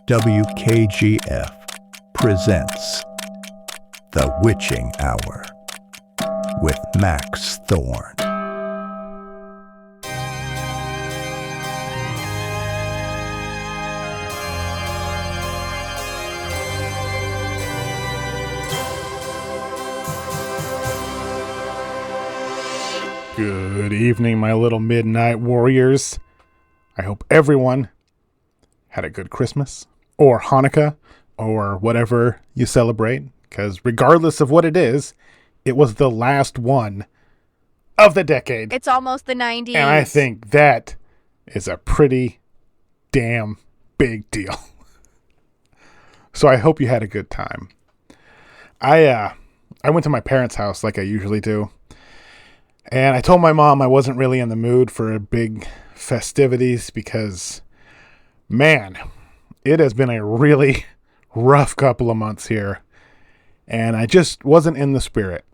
WKGF presents The Witching Hour with Max Thorne. Good evening, my little midnight warriors. I hope everyone had a good Christmas, or Hanukkah, or whatever you celebrate, because regardless of what it is, it was the last one of the decade. It's almost the 90s. And I think that is a pretty damn big deal. So I hope you had a good time. I went to my parents' house like I usually do. And I told my mom I wasn't really in the mood for big festivities because, man, it has been a really rough couple of months here. And I just wasn't in the spirit.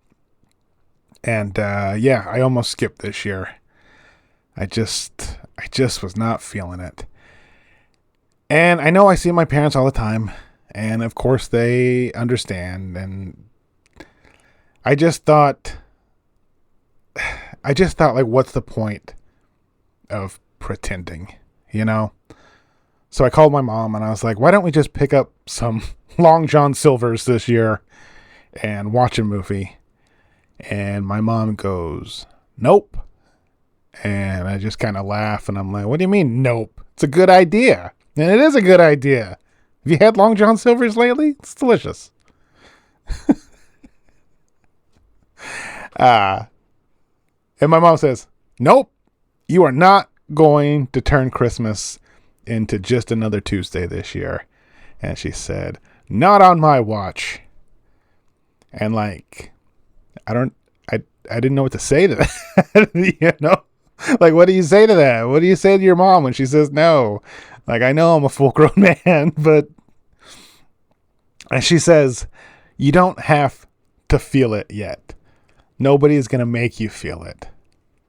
And, I almost skipped this year. I just was not feeling it. And I know I see my parents all the time. And, of course, they understand. And I just thought, like, what's the point of pretending, you know? So I called my mom and I was like, why don't we just pick up some Long John Silver's this year and watch a movie? And my mom goes, nope. And I just kind of laugh and I'm like, what do you mean, nope? It's a good idea. And it is a good idea. Have you had Long John Silver's lately? It's delicious. And my mom says, nope, you are not going to turn Christmas into just another Tuesday this year. And she said, not on my watch. And like, I didn't know what to say to that. You know, like, what do you say to that? What do you say to your mom when she says no? Like, I know I'm a full grown man, but, and she says, you don't have to feel it yet. Nobody is going to make you feel it,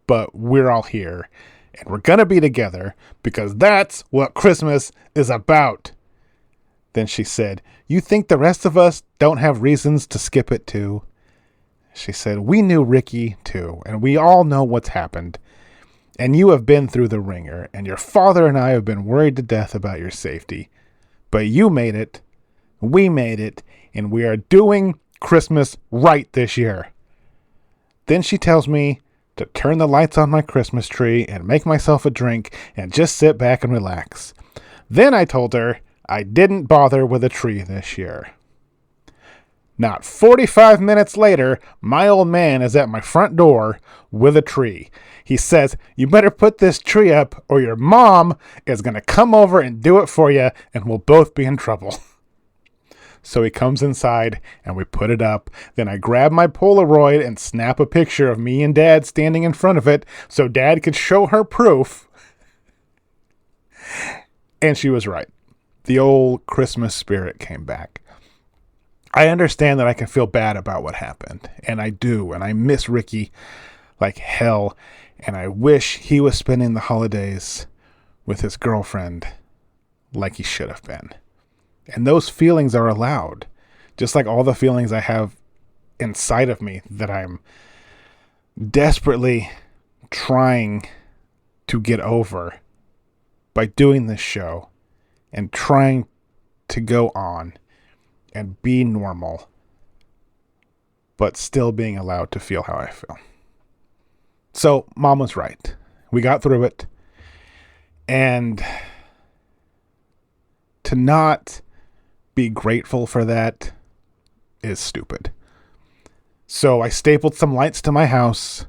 but we're all here. And we're going to be together because that's what Christmas is about. Then she said, you think the rest of us don't have reasons to skip it too? She said, we knew Ricky too, and we all know what's happened. And you have been through the ringer, and your father and I have been worried to death about your safety. But you made it, we made it, and we are doing Christmas right this year. Then she tells me to turn the lights on my Christmas tree and make myself a drink and just sit back and relax. Then I told her I didn't bother with a tree this year. Not 45 minutes later, my old man is at my front door with a tree. He says, you better put this tree up or your mom is going to come over and do it for you and we'll both be in trouble. So he comes inside and we put it up. Then I grab my Polaroid and snap a picture of me and Dad standing in front of it so Dad could show her proof. And she was right. The old Christmas spirit came back. I understand that I can feel bad about what happened. And I do. And I miss Ricky like hell. And I wish he was spending the holidays with his girlfriend like he should have been. And those feelings are allowed, just like all the feelings I have inside of me that I'm desperately trying to get over by doing this show and trying to go on and be normal, but still being allowed to feel how I feel. So Mom was right. We got through it. And to not be grateful for that is stupid. So I stapled some lights to my house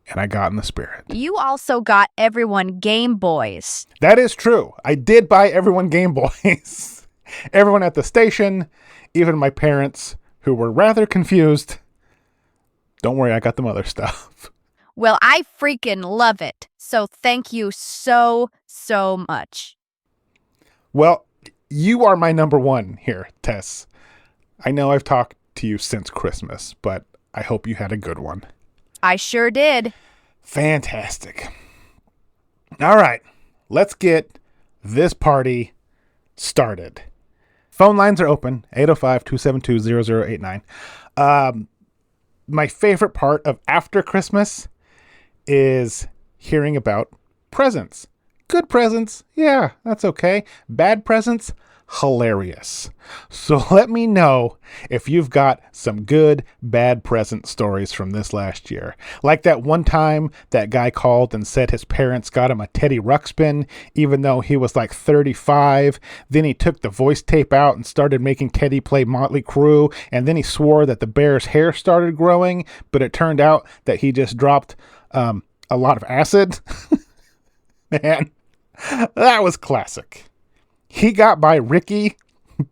and I got in the spirit. You also got everyone Game Boys. That is true. I did buy everyone Game Boys. Everyone at the station, even my parents, who were rather confused. Don't worry, I got them other stuff. Well, I freaking love it. So thank you so much. Well, you are my number one here, Tess. I know I've talked to you since Christmas, but I hope you had a good one. I sure did. Fantastic. All right, let's get this party started. Phone lines are open, 805-272-0089. My favorite part of after Christmas is hearing about presents. Good presents, yeah, that's okay. Bad presents, hilarious. So let me know if you've got some good, bad present stories from this last year. Like that one time that guy called and said his parents got him a Teddy Ruxpin, even though he was like 35. Then he took the voice tape out and started making Teddy play Motley Crue. And then he swore that the bear's hair started growing, but it turned out that he just dropped a lot of acid. Man, that was classic. He got by Ricky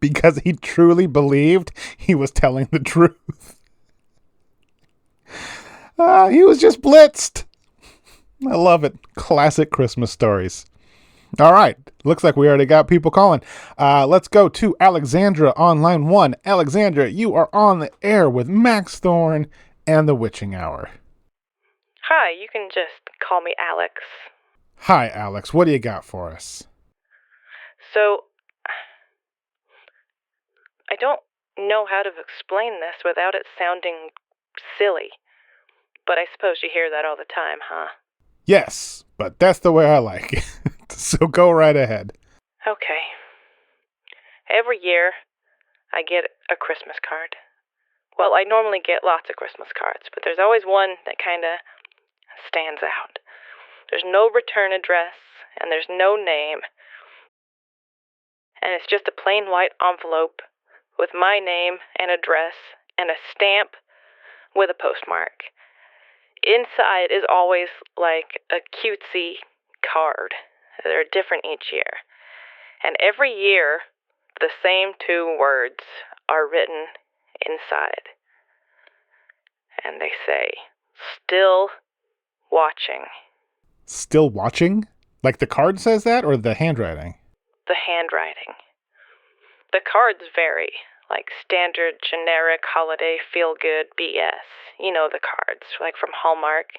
because he truly believed he was telling the truth. He was just blitzed. I love it. Classic Christmas stories. All right. Looks like we already got people calling. Let's go to Aleksandra on line 1. Aleksandra, you are on the air with Max Thorne and the Witching Hour. Hi, you can just call me Alex. Hi, Alex. What do you got for us? So, I don't know how to explain this without it sounding silly, but I suppose you hear that all the time, huh? Yes, but that's the way I like it. So go right ahead. Okay. Every year, I get a Christmas card. Well, I normally get lots of Christmas cards, but there's always one that kind of stands out. There's no return address, and there's no name. And it's just a plain white envelope with my name and address and a stamp with a postmark. Inside is always like a cutesy card. They're different each year. And every year, the same 2 words are written inside. And they say, "Still watching." Still watching? Like the card says that, or the handwriting? The handwriting. The cards vary, like standard, generic, holiday, feel-good, BS. You know the cards, like from Hallmark.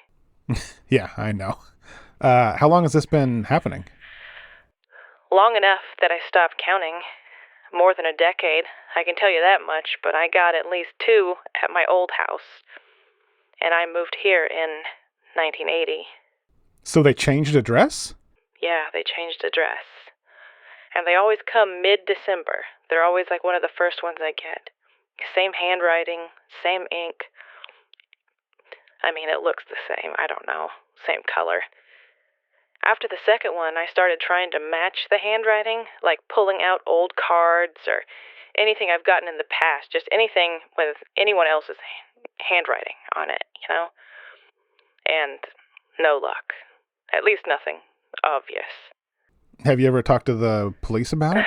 Yeah, I know. How long has this been happening? Long enough that I stopped counting. More than a decade, I can tell you that much, but I got at least 2 at my old house. And I moved here in 1980. So they changed address? Yeah, they changed address. And they always come mid-December. They're always like one of the first ones I get. Same handwriting, same ink. I mean, it looks the same. I don't know. Same color. After the second one, I started trying to match the handwriting, like pulling out old cards or anything I've gotten in the past, just anything with anyone else's handwriting on it, you know? And no luck. At least nothing obvious. Have you ever talked to the police about it?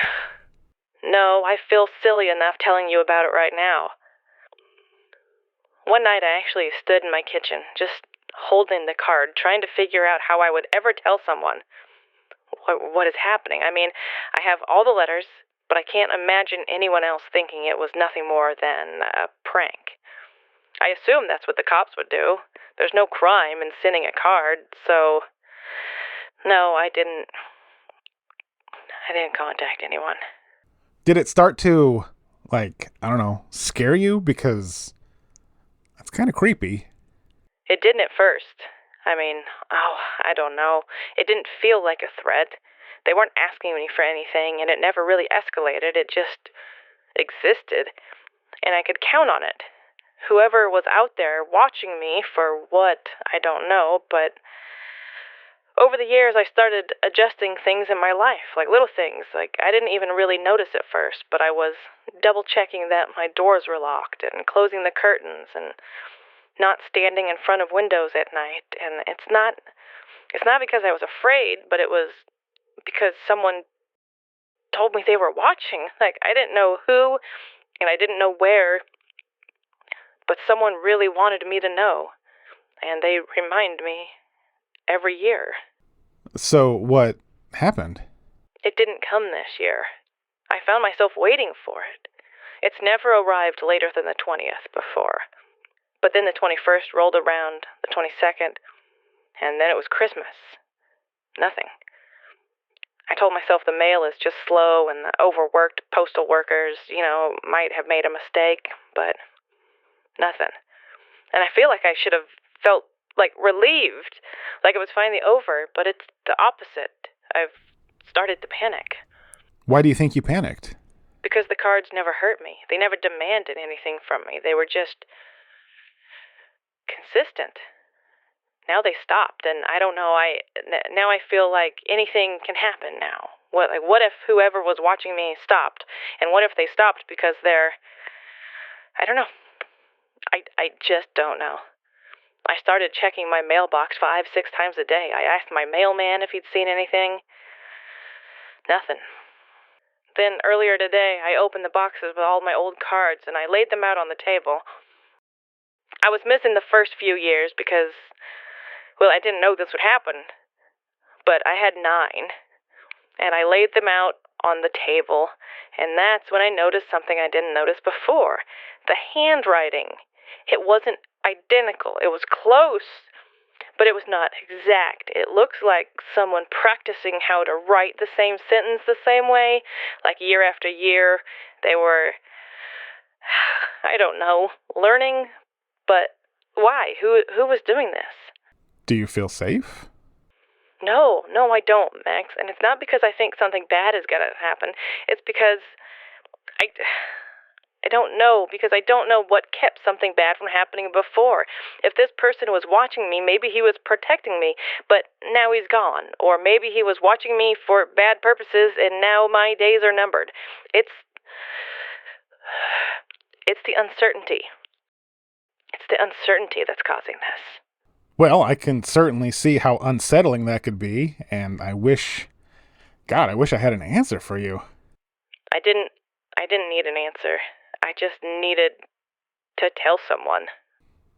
No, I feel silly enough telling you about it right now. One night I actually stood in my kitchen, just holding the card, trying to figure out how I would ever tell someone what is happening. I mean, I have all the letters, but I can't imagine anyone else thinking it was nothing more than a prank. I assume that's what the cops would do. There's no crime in sending a card, so no, I didn't contact anyone. Did it start to, like, I don't know, scare you? Because that's kind of creepy. It didn't at first. I mean, I don't know. It didn't feel like a threat. They weren't asking me for anything, and it never really escalated. It just existed, and I could count on it. Whoever was out there watching me for what, I don't know, but over the years I started adjusting things in my life, like little things. Like, I didn't even really notice at first, but I was double-checking that my doors were locked and closing the curtains and not standing in front of windows at night. And it's not because I was afraid, but it was because someone told me they were watching. Like, I didn't know who, and I didn't know where, but someone really wanted me to know, and they remind me every year. So what happened? It didn't come this year. I found myself waiting for it. It's never arrived later than the 20th before. But then the 21st rolled around, the 22nd, and then it was Christmas. Nothing. I told myself the mail is just slow and the overworked postal workers, might have made a mistake, but nothing. And I feel like I should have felt, relieved, like it was finally over, but it's the opposite. I've started to panic. Why do you think you panicked? Because the cards never hurt me. They never demanded anything from me. They were just consistent. Now they stopped, and I don't know, now I feel like anything can happen now. What if whoever was watching me stopped? And what if they stopped because I don't know. I just don't know. I started checking my mailbox 5-6 times a day. I asked my mailman if he'd seen anything. Nothing. Then earlier today, I opened the boxes with all my old cards, and I laid them out on the table. I was missing the first few years because, I didn't know this would happen. But I had 9, and I laid them out on the table, and that's when I noticed something I didn't notice before. The handwriting. It wasn't identical. It was close, but it was not exact. It looks like someone practicing how to write the same sentence the same way, like year after year. They were, I don't know, learning, but why? Who was doing this? Do you feel safe? No, I don't, Max. And it's not because I think something bad is going to happen. It's because I don't know, because I don't know what kept something bad from happening before. If this person was watching me, maybe he was protecting me, but now he's gone. Or maybe he was watching me for bad purposes, and now my days are numbered. It's the uncertainty. It's the uncertainty that's causing this. Well, I can certainly see how unsettling that could be, and I wish I had an answer for you. I didn't need an answer. I just needed to tell someone.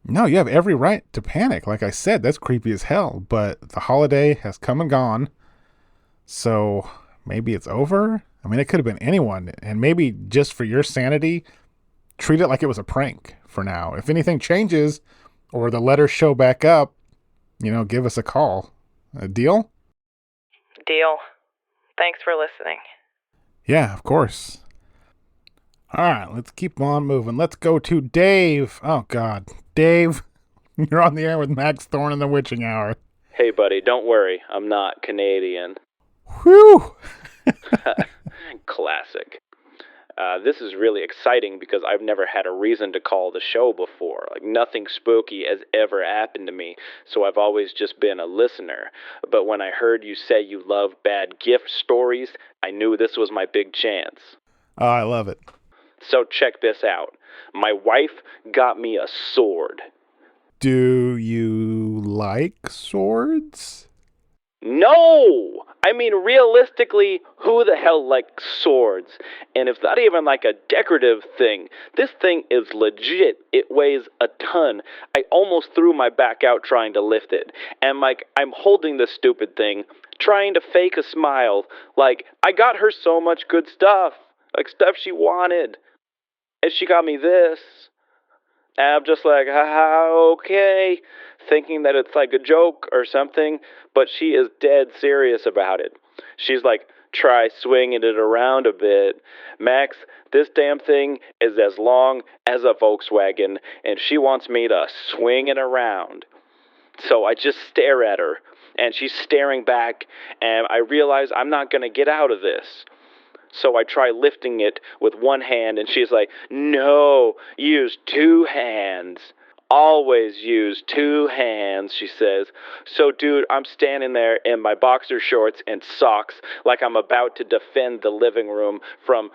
No, you have every right to panic. Like I said, that's creepy as hell, but the holiday has come and gone, so maybe it's over? I mean, it could have been anyone, and maybe just for your sanity, treat it like it was a prank for now. If anything changes, or the letters show back up, give us a call. A deal? Deal. Thanks for listening. Yeah, of course. All right, let's keep on moving. Let's go to Dave. Oh, God. Dave, you're on the air with Max Thorne in the Witching Hour. Hey, buddy, don't worry. I'm not Canadian. Whew! Classic. This is really exciting because I've never had a reason to call the show before. Like, nothing spooky has ever happened to me, so I've always just been a listener. But when I heard you say you love bad gift stories, I knew this was my big chance. Oh, I love it. So check this out. My wife got me a sword. Do you like swords? No! I mean, realistically, who the hell likes swords? And it's not even like a decorative thing. This thing is legit. It weighs a ton. I almost threw my back out trying to lift it. And, I'm holding this stupid thing, trying to fake a smile. I got her so much good stuff. Stuff she wanted. And she got me this. And I'm just like, okay, thinking that it's like a joke or something, but she is dead serious about it. She's like, try swinging it around a bit. Max, this damn thing is as long as a Volkswagen, and she wants me to swing it around. So I just stare at her, and she's staring back, and I realize I'm not going to get out of this. So I try lifting it with one hand, and she's like, no, use 2 hands. Always use 2 hands, she says. So, dude, I'm standing there in my boxer shorts and socks like I'm about to defend the living room from,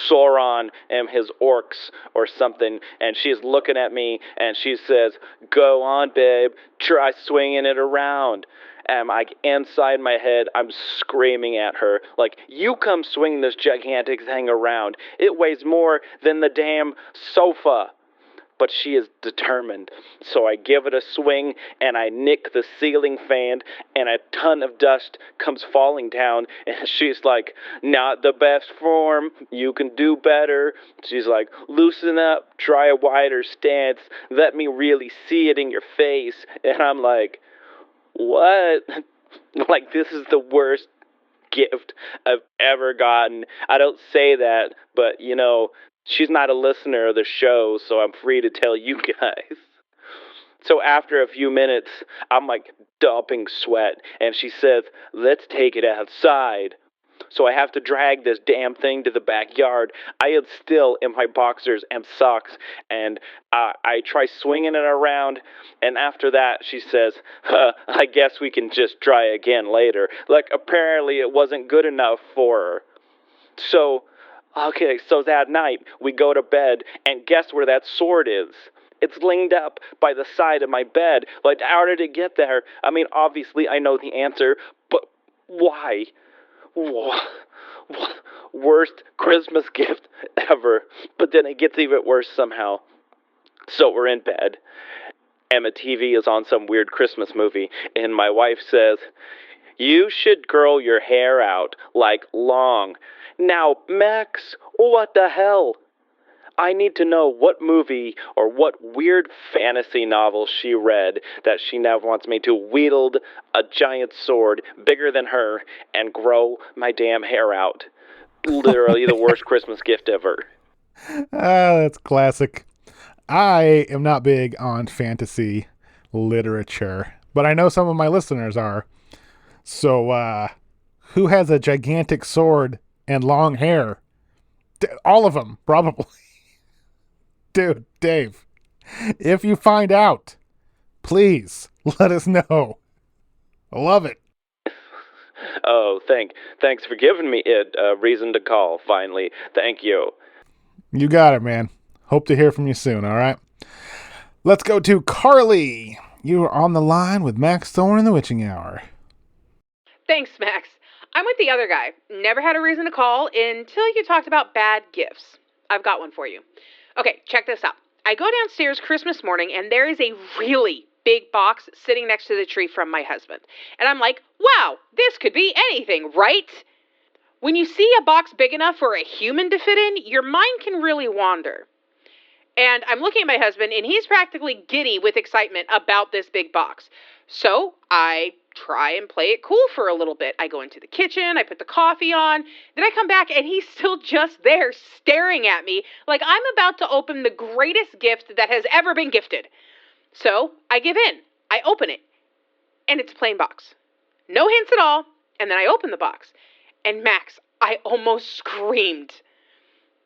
Sauron and his orcs or something. And she's looking at me, and she says, go on, babe, try swinging it around. And inside my head, I'm screaming at her, you come swing this gigantic thing around. It weighs more than the damn sofa. but she is determined. So I give it a swing, and I nick the ceiling fan, and a ton of dust comes falling down, and she's like, not the best form, you can do better. She's like, loosen up, try a wider stance, let me really see it in your face. And I'm like, what? Like, this is the worst gift I've ever gotten. I don't say that, but, you know, she's not a listener of the show, so I'm free to tell you guys. So after a few minutes, I'm like dumping sweat, and she says, let's take it outside. So I have to drag this damn thing to the backyard. I am still in my boxers and socks, and I try swinging it around, and after that she says, I guess we can just try again later. Like, apparently it wasn't good enough for her. So that night we go to bed, and guess where that sword is? It's linked up by the side of my bed. Like, how did it get there? I mean, obviously I know the answer, but why? Worst Christmas gift ever. But then it gets even worse somehow. So we're in bed, and the TV is on some weird Christmas movie, and my wife says, you should curl your hair out, like, long. Now, Max, what the hell? I need to know what movie or what weird fantasy novel she read that she now wants me to wield a giant sword bigger than her and grow my damn hair out. Literally the worst Christmas gift ever. That's classic. I am not big on fantasy literature, but I know some of my listeners are. So, who has a gigantic sword and long hair? All of them, probably. Dude, Dave, if you find out, please let us know. I love it. Oh, thanks for giving me a reason to call, finally. Thank you. You got it, man. Hope to hear from you soon, all right? Let's go to Carly. You are on the line with Max Thorne in the Witching Hour. Thanks, Max. I'm with the other guy. Never had a reason to call until you talked about bad gifts. I've got one for you. Okay, check this out. I go downstairs Christmas morning, and there is a really big box sitting next to the tree from my husband. And I'm like, wow, this could be anything, right? When you see a box big enough for a human to fit in, your mind can really wander. And I'm looking at my husband, and he's practically giddy with excitement about this big box. So I try and play it cool for a little bit. I go into the kitchen, I put the coffee on, then I come back, and he's still just there staring at me like I'm about to open the greatest gift that has ever been gifted. So I give in. I open it, and it's a plain box. No hints at all, and then I open the box. And Max, I almost screamed.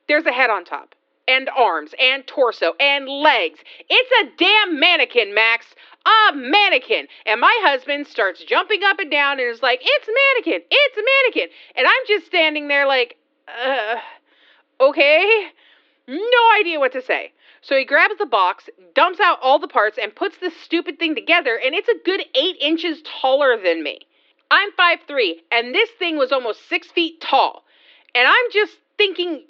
There's a head on top, and arms, and torso, and legs. It's a damn mannequin, Max. A mannequin. And my husband starts jumping up and down and is like, it's a mannequin. It's a mannequin. And I'm just standing there like, okay. No idea what to say. So he grabs the box, dumps out all the parts, and puts this stupid thing together, and it's a good 8 inches taller than me. I'm 5'3", and this thing was almost 6 feet tall. And I'm just thinking,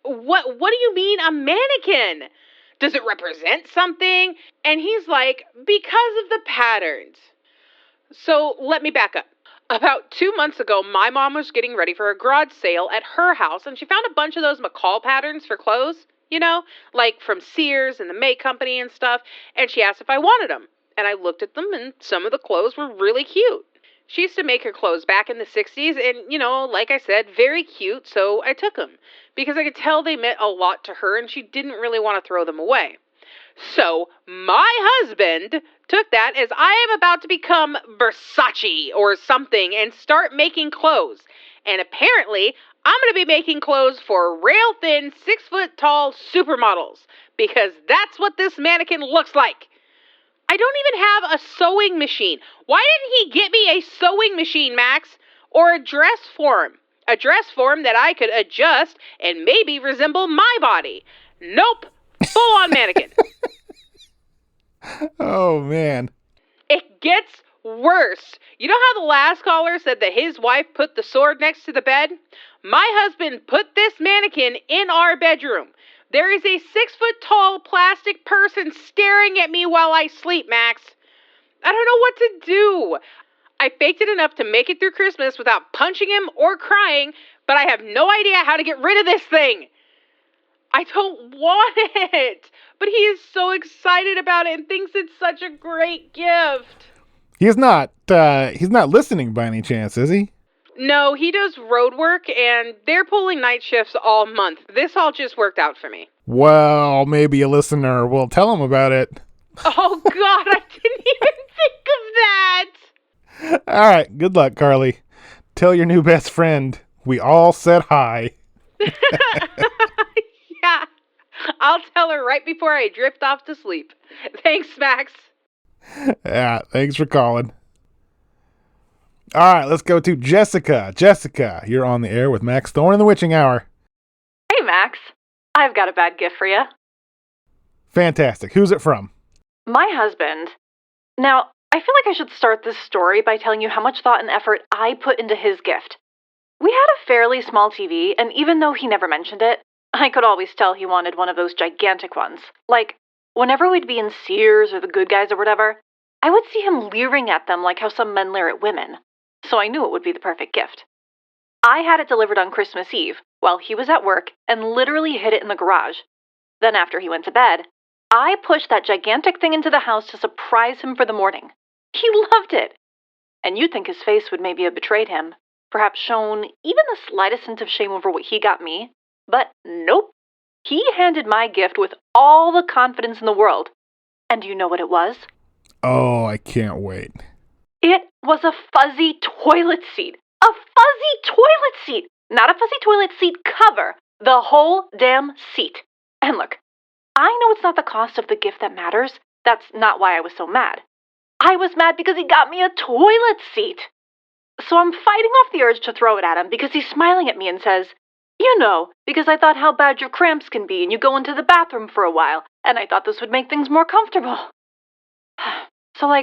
what do you mean a mannequin? Does it represent something? And he's like, because of the patterns. So let me back up. About 2 months ago, my mom was getting ready for a garage sale at her house, and she found a bunch of those McCall patterns for clothes, you know, like from Sears and the May Company and stuff, and she asked if I wanted them. And I looked at them, and some of the clothes were really cute. She used to make her clothes back in the 60s, and, you know, like I said, very cute, so I took them. Because I could tell they meant a lot to her, and she didn't really want to throw them away. So, my husband took that as I am about to become Versace or something and start making clothes. And apparently, I'm going to be making clothes for rail-thin, 6-foot-tall supermodels. Because that's what this mannequin looks like. I don't even have a sewing machine. Why didn't he get me a sewing machine, Max? Or a dress form? A dress form that I could adjust and maybe resemble my body. Nope. Full-on mannequin. Oh, man. It gets worse. You know how the last caller said that his wife put the sword next to the bed? My husband put this mannequin in our bedroom. There is a 6-foot-tall plastic person staring at me while I sleep, Max. I don't know what to do. I faked it enough to make it through Christmas without punching him or crying, but I have no idea how to get rid of this thing. I don't want it, but he is so excited about it and thinks it's such a great gift. He's not listening by any chance, is he? No, he does road work, and they're pulling night shifts all month. This all just worked out for me. Well, maybe a listener will tell him about it. Oh, God, I didn't even think of that. All right, good luck, Carly. Tell your new best friend we all said hi. Yeah, I'll tell her right before I drift off to sleep. Thanks, Max. Yeah, thanks for calling. All right, let's go to Jessica. Jessica, you're on the air with Max Thorne in the Witching Hour. Hey, Max. I've got a bad gift for you. Fantastic. Who's it from? My husband. Now, I feel like I should start this story by telling you how much thought and effort I put into his gift. We had a fairly small TV, and even though he never mentioned it, I could always tell he wanted one of those gigantic ones. Like, whenever we'd be in Sears or The Good Guys or whatever, I would see him leering at them like how some men leer at women. So I knew it would be the perfect gift. I had it delivered on Christmas Eve while he was at work and literally hid it in the garage. Then after he went to bed, I pushed that gigantic thing into the house to surprise him for the morning. He loved it. And you'd think his face would maybe have betrayed him, perhaps shown even the slightest hint of shame over what he got me. But nope. He handed my gift with all the confidence in the world. And do you know what it was? Oh, I can't wait. It was a fuzzy toilet seat. A fuzzy toilet seat! Not a fuzzy toilet seat cover. The whole damn seat. And look, I know it's not the cost of the gift that matters. That's not why I was so mad. I was mad because he got me a toilet seat. So I'm fighting off the urge to throw it at him because he's smiling at me and says, you know, because I thought how bad your cramps can be and you go into the bathroom for a while, and I thought this would make things more comfortable. So,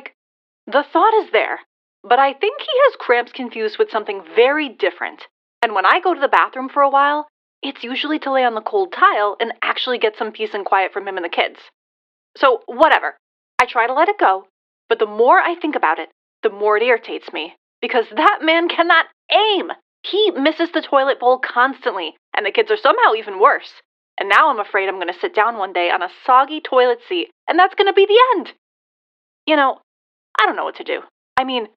the thought is there, but I think he has cramps confused with something very different. And when I go to the bathroom for a while, it's usually to lay on the cold tile and actually get some peace and quiet from him and the kids. So, whatever. I try to let it go, but the more I think about it, the more it irritates me. Because that man cannot aim. He misses the toilet bowl constantly, and the kids are somehow even worse. And now I'm afraid I'm going to sit down one day on a soggy toilet seat, and that's going to be the end. You know, I don't know what to do. I mean,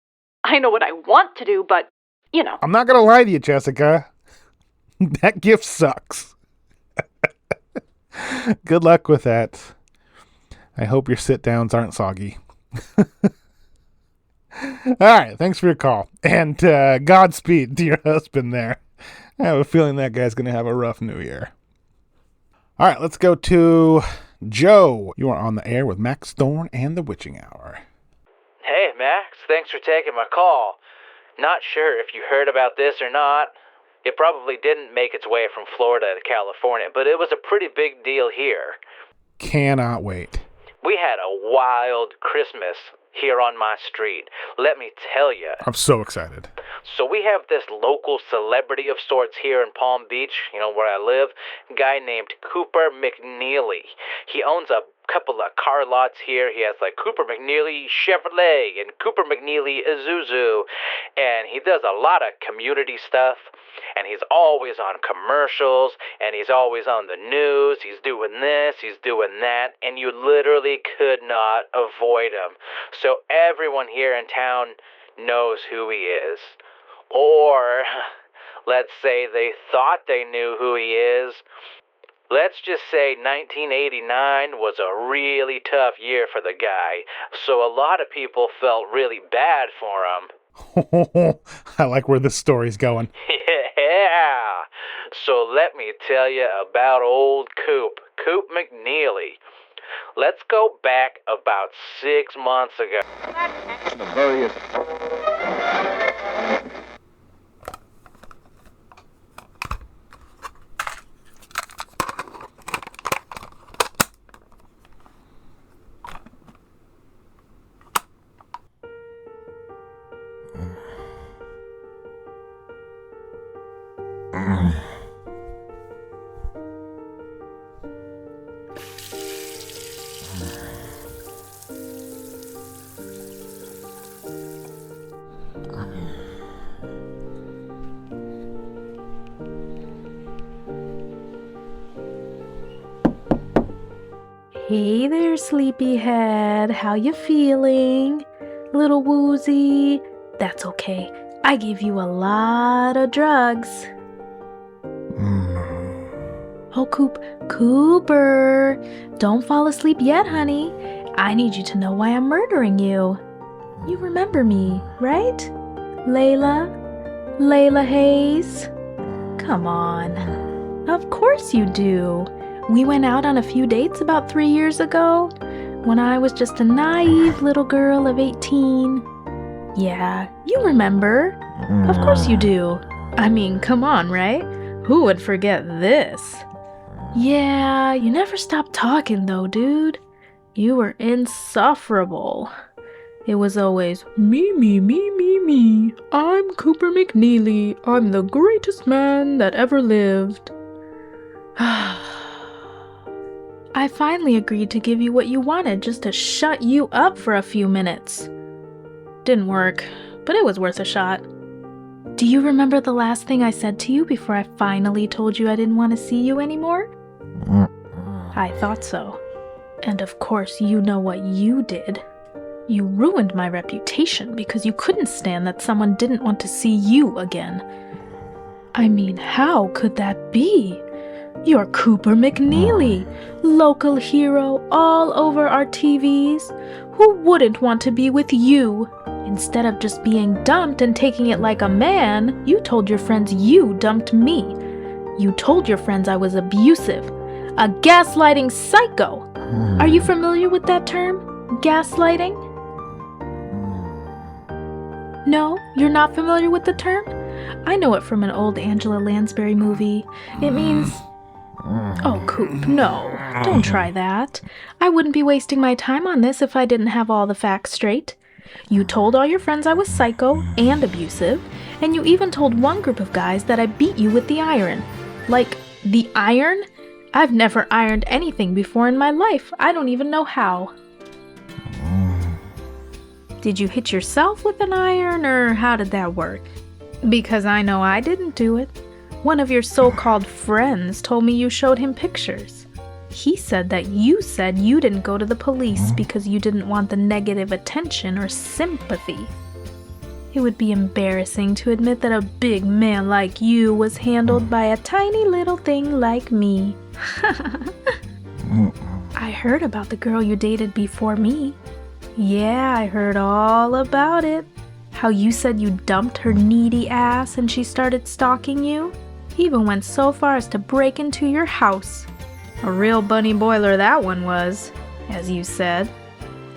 I know what I want to do, but, you know. I'm not going to lie to you, Jessica. That gift sucks. Good luck with that. I hope your sit-downs aren't soggy. All right, thanks for your call. And Godspeed to your husband there. I have a feeling that guy's going to have a rough new year. All right, let's go to Joe. You are on the air with Max Thorne and the Witching Hour. Hey, Max. Thanks for taking my call. Not sure if you heard about this or not. It probably didn't make its way from Florida to California, but it was a pretty big deal here. Cannot wait. We had a wild Christmas here on my street. Let me tell you. I'm so excited. So we have this local celebrity of sorts here in Palm Beach, where I live, a guy named Cooper McNeely. He owns a couple of car lots here. He has Cooper McNeely Chevrolet and Cooper McNeely Isuzu, and he does a lot of community stuff. And he's always on commercials, and he's always on the news. He's doing this, he's doing that, and you literally could not avoid him. So everyone here in town knows who he is. Or, let's say they thought they knew who he is. Let's just say 1989 was a really tough year for the guy, so a lot of people felt really bad for him. I like where this story's going. Yeah. So let me tell you about old Coop McNeely. Let's go back about 6 months ago. Hey there, sleepyhead. How you feeling? Little woozy? That's okay. I gave you a lot of drugs. Oh, Cooper. Don't fall asleep yet, honey. I need you to know why I'm murdering you. You remember me, right? Layla Hayes? Come on. Of course you do. We went out on a few dates about 3 years ago, when I was just a naive little girl of 18. Yeah, you remember. Of course you do. I mean, come on, right? Who would forget this? Yeah, you never stopped talking though, dude. You were insufferable. It was always, me. I'm Cooper McNeely. I'm the greatest man that ever lived. I finally agreed to give you what you wanted just to shut you up for a few minutes. Didn't work, but it was worth a shot. Do you remember the last thing I said to you before I finally told you I didn't want to see you anymore? I thought so. And of course you know what you did. You ruined my reputation because you couldn't stand that someone didn't want to see you again. I mean, how could that be? You're Cooper McNeely, local hero all over our TVs. Who wouldn't want to be with you? Instead of just being dumped and taking it like a man, you told your friends you dumped me. You told your friends I was abusive, a gaslighting psycho. Are you familiar with that term? Gaslighting? No, you're not familiar with the term? I know it from an old Angela Lansbury movie. It means... Oh, Coop, no. Don't try that. I wouldn't be wasting my time on this if I didn't have all the facts straight. You told all your friends I was psycho and abusive, and you even told one group of guys that I beat you with the iron. Like, the iron? I've never ironed anything before in my life. I don't even know how. Did you hit yourself with an iron, or how did that work? Because I know I didn't do it. One of your so-called friends told me you showed him pictures. He said that you said you didn't go to the police because you didn't want the negative attention or sympathy. It would be embarrassing to admit that a big man like you was handled by a tiny little thing like me. I heard about the girl you dated before me. Yeah, I heard all about it. How you said you dumped her needy ass and she started stalking you. Even went so far as to break into your house. A real bunny boiler that one was, as you said.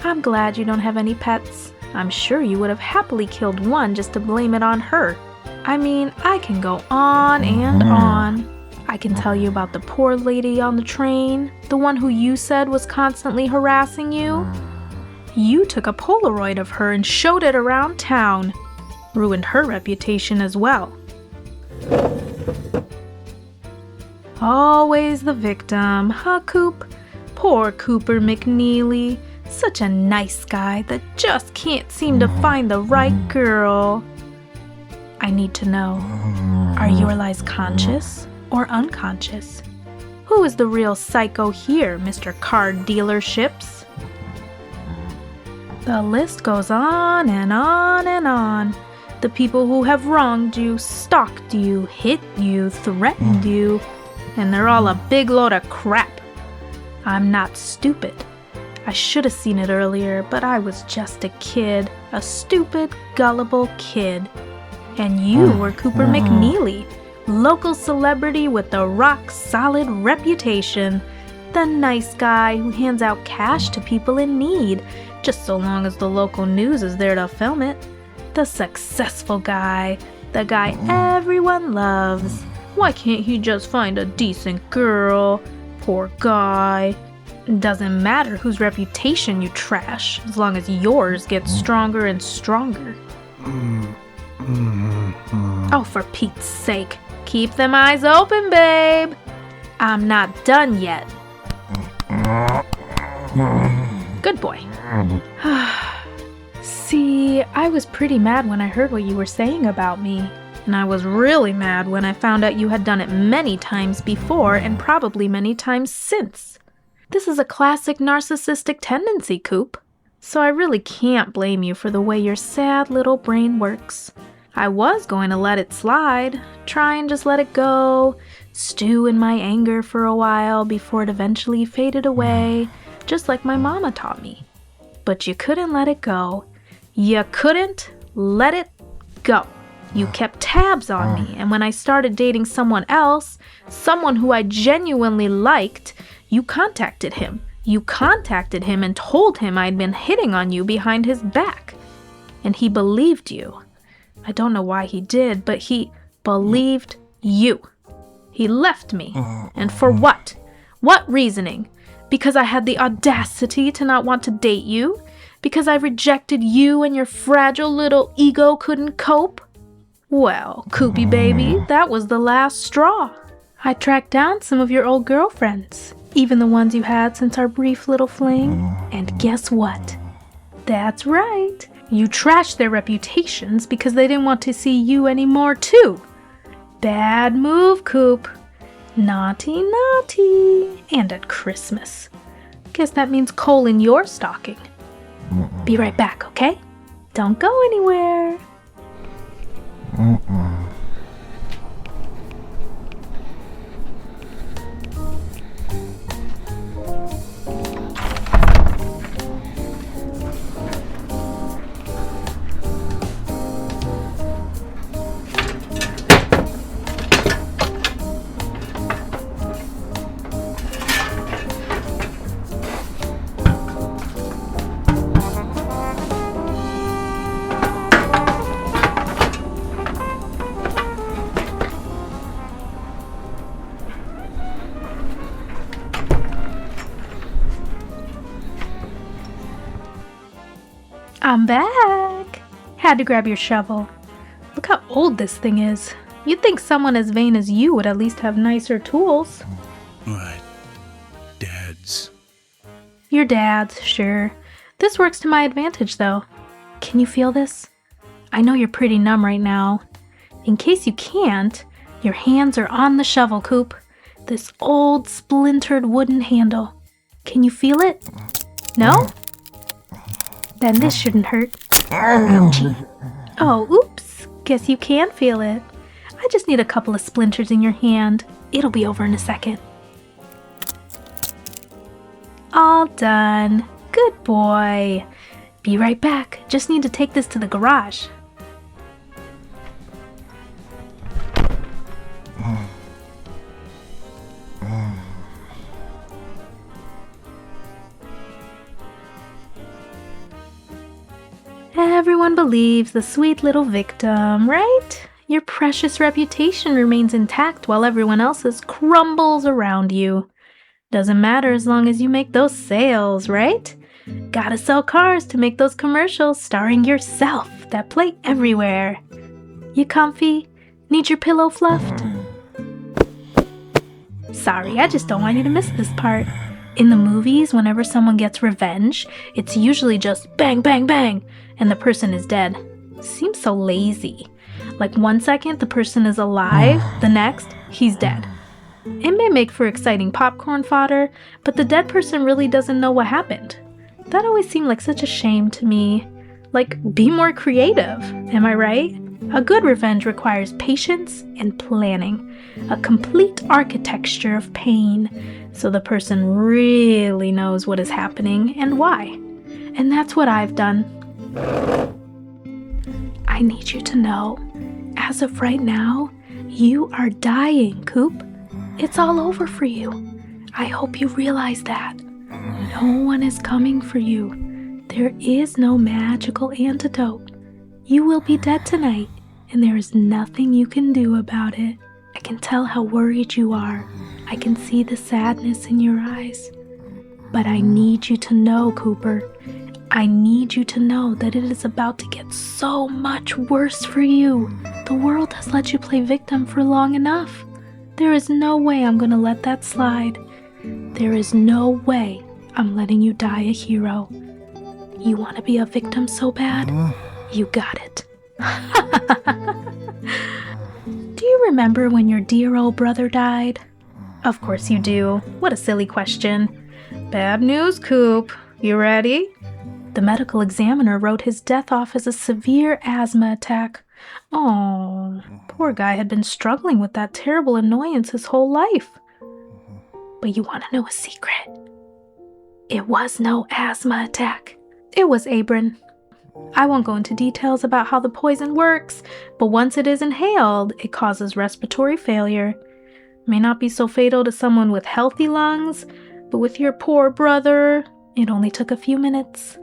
I'm glad you don't have any pets. I'm sure you would have happily killed one just to blame it on her. I mean, I can go on and on. I can tell you about the poor lady on the train, the one who you said was constantly harassing you. You took a Polaroid of her and showed it around town. Ruined her reputation as well. Always the victim, huh, Coop? Poor Cooper McNeely. Such a nice guy that just can't seem to find the right girl. I need to know, are your lies conscious or unconscious? Who is the real psycho here, Mr. Car Dealerships? The list goes on and on and on. The people who have wronged you, stalked you, hit you, threatened you, and they're all a big load of crap. I'm not stupid. I should have seen it earlier, but I was just a kid, a stupid, gullible kid. And you were Cooper McNeely, local celebrity with a rock-solid reputation, the nice guy who hands out cash to people in need, just so long as the local news is there to film it. The successful guy, the guy everyone loves. Why can't he just find a decent girl? Poor guy. Doesn't matter whose reputation you trash, as long as yours gets stronger and stronger. Oh, for Pete's sake, keep them eyes open, babe. I'm not done yet. Good boy. See, I was pretty mad when I heard what you were saying about me. And I was really mad when I found out you had done it many times before and probably many times since. This is a classic narcissistic tendency, Coop. So I really can't blame you for the way your sad little brain works. I was going to let it slide, try and just let it go, stew in my anger for a while before it eventually faded away, just like my mama taught me. But you couldn't let it go. You couldn't let it go. You kept tabs on me, and when I started dating someone else, someone who I genuinely liked, you contacted him. You contacted him and told him I'd been hitting on you behind his back. And he believed you. I don't know why he did, but he believed you. He left me. And for what? What reasoning? Because I had the audacity to not want to date you? Because I rejected you and your fragile little ego couldn't cope? Well, Koopy baby, that was the last straw. I tracked down some of your old girlfriends, even the ones you had since our brief little fling. And guess what? That's right. You trashed their reputations because they didn't want to see you anymore too. Bad move, Coop. Naughty, naughty. And at Christmas. Guess that means coal in your stocking. Be right back, okay? Don't go anywhere. I'm back. Had to grab your shovel. Look how old this thing is. You'd think someone as vain as you would at least have nicer tools. What? Dad's? Your dad's, sure. This works to my advantage, though. Can you feel this? I know you're pretty numb right now. In case you can't, your hands are on the shovel, Coop. This old, splintered wooden handle. Can you feel it? No? Then this shouldn't hurt. Ouchie. Oh, oops. Guess you can feel it. I just need a couple of splinters in your hand. It'll be over in a second. All done. Good boy. Be right back. Just need to take this to the garage. Everyone believes the sweet little victim, right? Your precious reputation remains intact while everyone else's crumbles around you. Doesn't matter as long as you make those sales, right? Gotta sell cars to make those commercials starring yourself that play everywhere. You comfy? Need your pillow fluffed? Sorry, I just don't want you to miss this part. In the movies, whenever someone gets revenge, it's usually just bang, bang, bang, and the person is dead. Seems so lazy. Like 1 second, the person is alive, the next, he's dead. It may make for exciting popcorn fodder, but the dead person really doesn't know what happened. That always seemed like such a shame to me. Like, be more creative, am I right? A good revenge requires patience and planning, a complete architecture of pain, so the person really knows what is happening and why. And that's what I've done. I need you to know, as of right now, you are dying, Coop. It's all over for you. I hope you realize that. No one is coming for you. There is no magical antidote. You will be dead tonight, and there is nothing you can do about it. I can tell how worried you are. I can see the sadness in your eyes. But I need you to know, Cooper. I need you to know that it is about to get so much worse for you. The world has let you play victim for long enough. There is no way I'm gonna let that slide. There is no way I'm letting you die a hero. You want to be a victim so bad? You got it. Do you remember when your dear old brother died? Of course you do. What a silly question. Bad news, Coop. You ready? The medical examiner wrote his death off as a severe asthma attack. Oh, poor guy had been struggling with that terrible annoyance his whole life. But you want to know a secret? It was no asthma attack. It was Abrin. I won't go into details about how the poison works, but once it is inhaled, it causes respiratory failure. May not be so fatal to someone with healthy lungs, but with your poor brother, it only took a few minutes.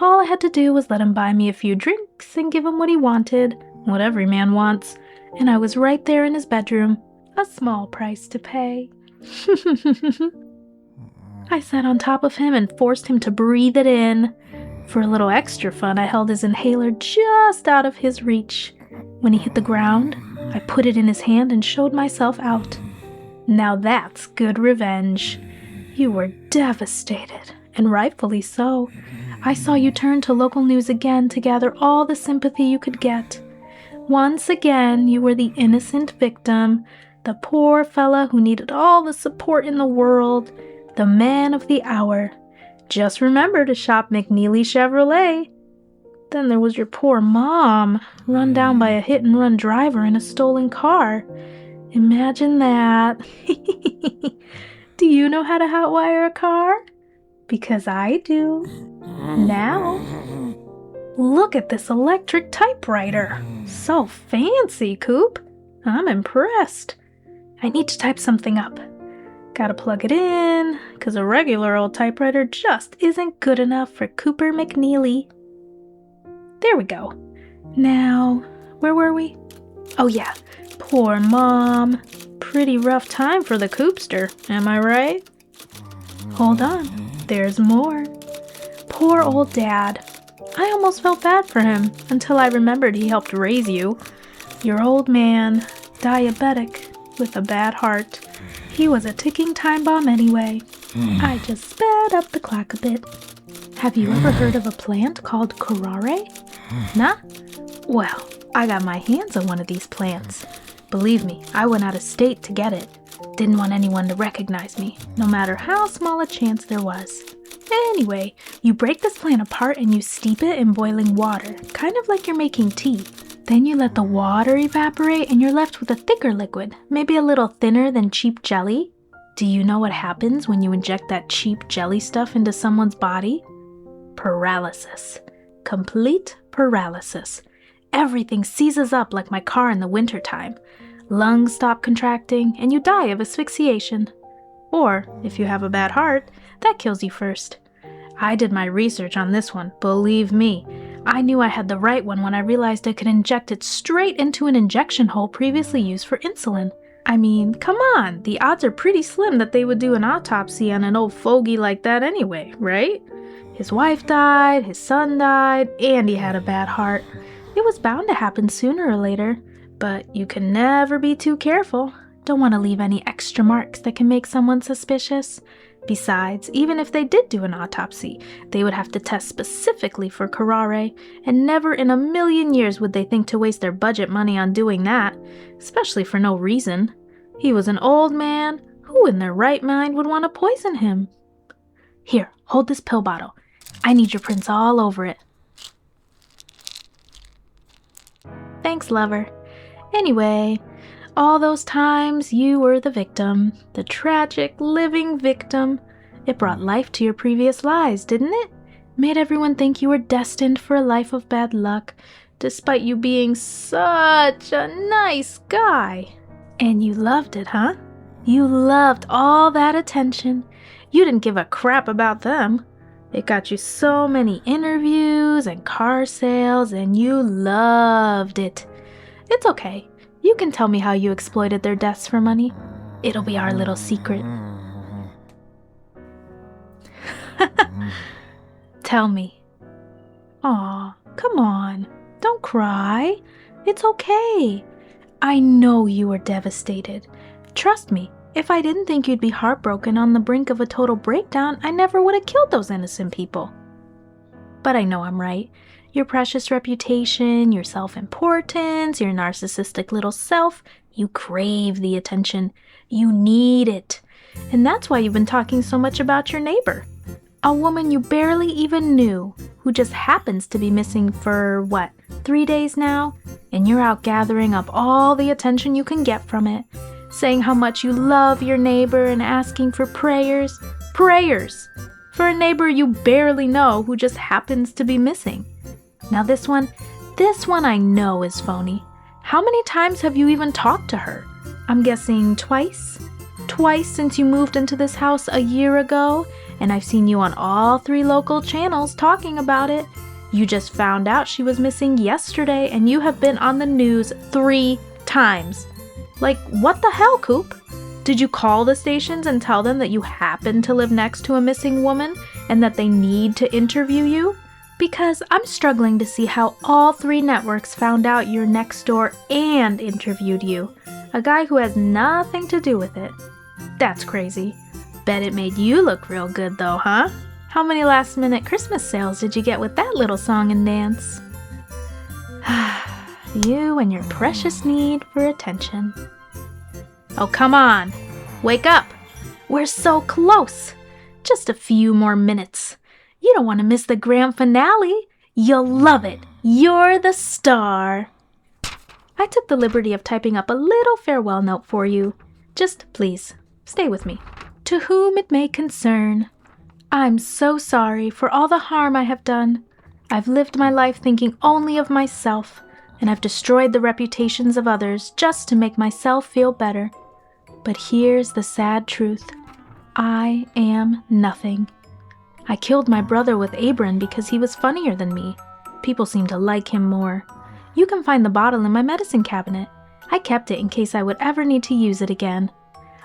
All I had to do was let him buy me a few drinks and give him what he wanted, what every man wants, and I was right there in his bedroom, a small price to pay. I sat on top of him and forced him to breathe it in. For a little extra fun, I held his inhaler just out of his reach. When he hit the ground, I put it in his hand and showed myself out. Now that's good revenge. You were devastated, and rightfully so. I saw you turn to local news again to gather all the sympathy you could get. Once again, you were the innocent victim, the poor fella who needed all the support in the world, the man of the hour. Just remember to shop McNeely Chevrolet. Then there was your poor mom, run down by a hit-and-run driver in a stolen car. Imagine that. Do you know how to hotwire a car? Because I do. Now. Look at this electric typewriter. So fancy, Coop. I'm impressed. I need to type something up. Gotta plug it in, because a regular old typewriter just isn't good enough for Cooper McNeely. There we go. Now, where were we? Oh yeah, poor mom. Pretty rough time for the Coopster, am I right? Hold on, there's more. Poor old dad. I almost felt bad for him until I remembered he helped raise you. Your old man, diabetic, with a bad heart. He was a ticking time bomb anyway. I just sped up the clock a bit. Have you ever heard of a plant called curare? Nah? Well, I got my hands on one of these plants. Believe me, I went out of state to get it. Didn't want anyone to recognize me, no matter how small a chance there was. Anyway, you break this plant apart and you steep it in boiling water, kind of like you're making tea. Then you let the water evaporate and you're left with a thicker liquid, maybe a little thinner than cheap jelly. Do you know what happens when you inject that cheap jelly stuff into someone's body? Paralysis. Complete paralysis. Everything seizes up like my car in the wintertime. Lungs stop contracting and you die of asphyxiation. Or, if you have a bad heart, that kills you first. I did my research on this one, believe me. I knew I had the right one when I realized I could inject it straight into an injection hole previously used for insulin. I mean, come on, the odds are pretty slim that they would do an autopsy on an old fogey like that anyway, right? His wife died, his son died, and he had a bad heart. It was bound to happen sooner or later, but you can never be too careful. Don't want to leave any extra marks that can make someone suspicious. Besides, even if they did do an autopsy, they would have to test specifically for curare, and never in a million years would they think to waste their budget money on doing that, especially for no reason. He was an old man. Who in their right mind would want to poison him? Here, hold this pill bottle. I need your prints all over it. Thanks, lover. Anyway, all those times you were the victim, the tragic, living victim. It brought life to your previous lies, didn't it? Made everyone think you were destined for a life of bad luck, despite you being such a nice guy. And you loved it, huh? You loved all that attention. You didn't give a crap about them. It got you so many interviews and car sales, and you loved it. It's okay. You can tell me how you exploited their deaths for money. It'll be our little secret. Tell me. Aw, come on. Don't cry. It's okay. I know you were devastated. Trust me, if I didn't think you'd be heartbroken on the brink of a total breakdown, I never would have killed those innocent people. But I know I'm right. Your precious reputation, your self-importance, your narcissistic little self, you crave the attention. You need it. And that's why you've been talking so much about your neighbor. A woman you barely even knew, who just happens to be missing for, 3 days now? And you're out gathering up all the attention you can get from it, saying how much you love your neighbor and asking for prayers. Prayers! For a neighbor you barely know who just happens to be missing. Now this one I know is phony. How many times have you even talked to her? I'm guessing twice? Twice since you moved into this house a year ago, and I've seen you on all 3 local channels talking about it. You just found out she was missing yesterday, and you have been on the news 3 times. Like, what the hell, Coop? Did you call the stations and tell them that you happen to live next to a missing woman and that they need to interview you? Because I'm struggling to see how all 3 networks found out you're next door and interviewed you. A guy who has nothing to do with it. That's crazy. Bet it made you look real good though, huh? How many last-minute Christmas sales did you get with that little song and dance? You and your precious need for attention. Oh, come on. Wake up. We're so close. Just a few more minutes. You don't want to miss the grand finale. You'll love it. You're the star. I took the liberty of typing up a little farewell note for you. Just please, stay with me. To whom it may concern, I'm so sorry for all the harm I have done. I've lived my life thinking only of myself, and I've destroyed the reputations of others just to make myself feel better. But here's the sad truth. I am nothing. I killed my brother with Abram because he was funnier than me. People seem to like him more. You can find the bottle in my medicine cabinet. I kept it in case I would ever need to use it again.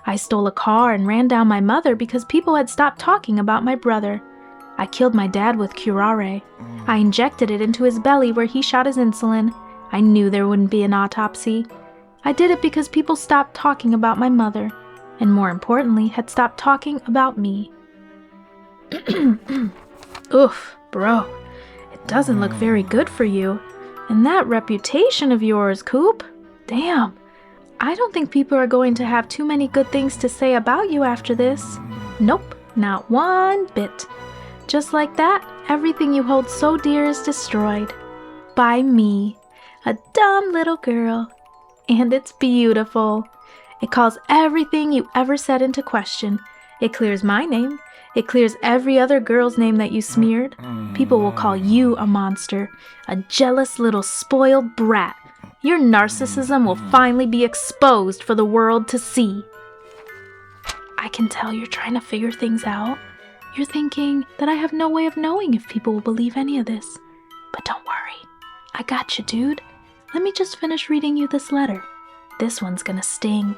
I stole a car and ran down my mother because people had stopped talking about my brother. I killed my dad with curare. I injected it into his belly where he shot his insulin. I knew there wouldn't be an autopsy. I did it because people stopped talking about my mother, and more importantly, had stopped talking about me. Oof, bro. It doesn't look very good for you. And that reputation of yours, Coop. Damn. I don't think people are going to have too many good things to say about you after this. Nope, not one bit. Just like that, everything you hold so dear is destroyed. By me, a dumb little girl. And it's beautiful. It calls everything you ever said into question. It clears my name. It clears every other girl's name that you smeared. People will call you a monster, a jealous little spoiled brat. Your narcissism will finally be exposed for the world to see. I can tell you're trying to figure things out. You're thinking that I have no way of knowing if people will believe any of this. But don't worry. I got you, dude. Let me just finish reading you this letter. This one's gonna sting.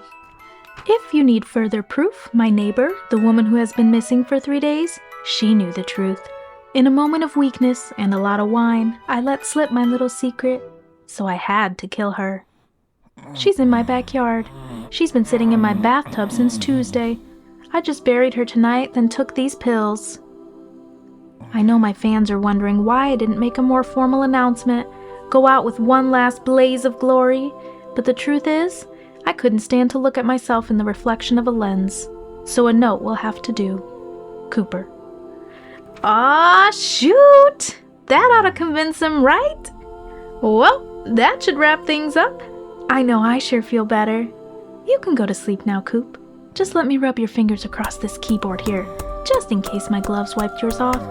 If you need further proof, my neighbor, the woman who has been missing for 3 days, she knew the truth. In a moment of weakness and a lot of wine, I let slip my little secret, so I had to kill her. She's in my backyard. She's been sitting in my bathtub since Tuesday. I just buried her tonight, then took these pills. I know my fans are wondering why I didn't make a more formal announcement, go out with one last blaze of glory, but the truth is, I couldn't stand to look at myself in the reflection of a lens, so a note will have to do. Cooper. Aw, shoot! That ought to convince him, right? Well, that should wrap things up. I know I sure feel better. You can go to sleep now, Coop. Just let me rub your fingers across this keyboard here, just in case my gloves wiped yours off,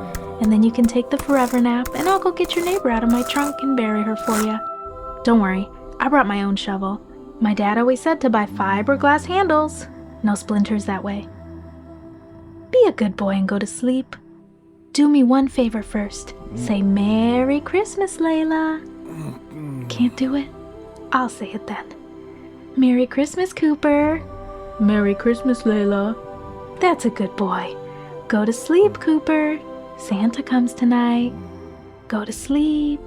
and then you can take the forever nap, and I'll go get your neighbor out of my trunk and bury her for you. Don't worry, I brought my own shovel. My dad always said to buy fiberglass handles. No splinters that way. Be a good boy and go to sleep. Do me one favor first. Say Merry Christmas, Layla. Can't do it? I'll say it then. Merry Christmas, Cooper. Merry Christmas, Layla. That's a good boy. Go to sleep, Cooper. Santa comes tonight. Go to sleep.